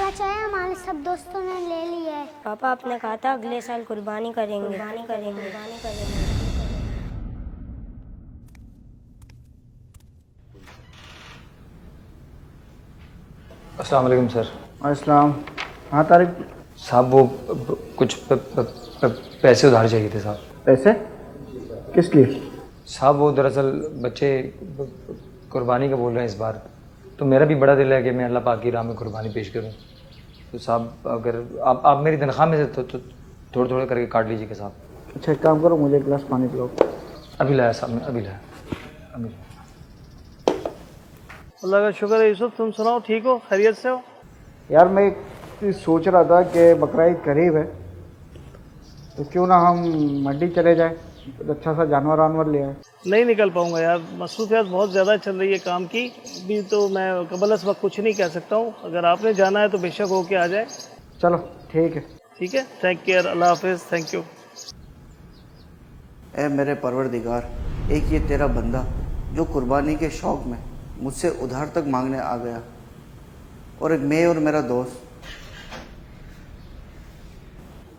बकरा चाहिए, हमारे सब दोस्तों ने ले लिया है। पापा आपने कहा था अगले साल कुर्बानी करेंगे। अस्सलाम वालेकुम सर। अस्सलाम। हाँ तारिक साहब वो कुछ पैसे उधार चाहिए थे साहब। पैसे किस लिए? साहब वो दरअसल बच्चे कुर्बानी का बोल रहे हैं इस बार, तो मेरा भी बड़ा दिल है कि मैं अल्लाह पाक की राह में कुर्बानी पेश करूं। तो साहब अगर आप मेरी तनख्वाह में से तो थोड़े थोड़े करके काट लीजिएगा साहब। अच्छा एक काम करो, मुझे एक गिलास पानी पिलाओ। अभी लाया साहब, मैं अभी लाया। अल्लाह का शुक्र है। यूसुफ तुम सुनाओ, ठीक हो, खैरियत से हो? यार मैं एक चीज़ सोच रहा था कि बकरा ईद करीब है, तो क्यों ना हम मंडी चले जाएं, तो अच्छा सा जानवर वानवर ले आए। नहीं निकल पाऊंगा यार, मसरूफियत बहुत ज़्यादा चल रही है काम की। अभी तो मैं कबल इस वक्त कुछ नहीं कह सकता हूँ। अगर आपने जाना है तो बेशक हो के आ जाए। चलो ठीक है। ठीक है, टेक केयर, अल्लाह हाफिज़, थैंक यू। ए मेरे परवरदिगार, एक ये तेरा बंदा जो कुर्बानी के शौक़ में मुझसे उधार तक मांगने आ गया, और एक मैं और मेरा दोस्त।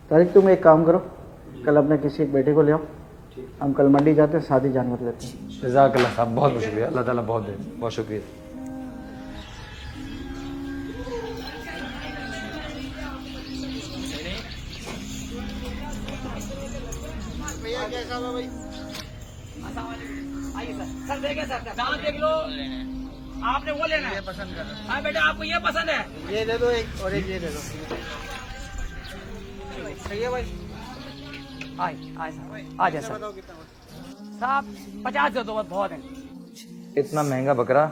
तारिक तुम एक काम करो, कल अपने किसी एक बेटे को ले आओ, हम कल मंडी जाते हैं, सादी जानवर लेते हैं। जज़ाकल्लाह साहब, बहुत बहुत शुक्रिया। अल्लाह ताला बहुत दे, बहुत शुक्रिया। सर देखे सर, दांत देख लो, आपने वो लेना है, ये पसंद कर। हाँ बेटा आपको ये पसंद है, ये दे दो एक, और एक ये दे दो। सही है भाई। आ जाए सर। साहब 50 दे दो, बस बहुत है। इतना महंगा बकरा,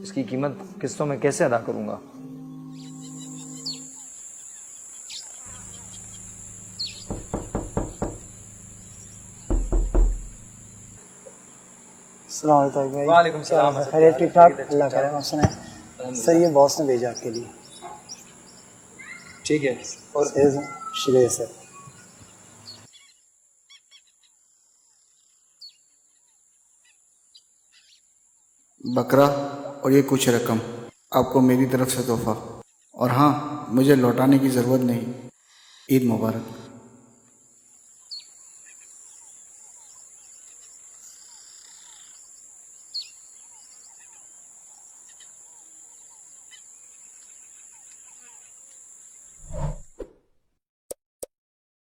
इसकी कीमत किस्तों में कैसे अदा करूंगा? वालेकुम सलाम। खैरियत ठीक ठाक? अल्लाह करे। सुने सर, ये बॉस ने भेजा आपके लिए। ठीक है। और शुक्रिया सर। बकरा और ये कुछ रकम आपको मेरी तरफ से तोहफा, और हाँ, मुझे लौटाने की ज़रूरत नहीं। ईद मुबारक।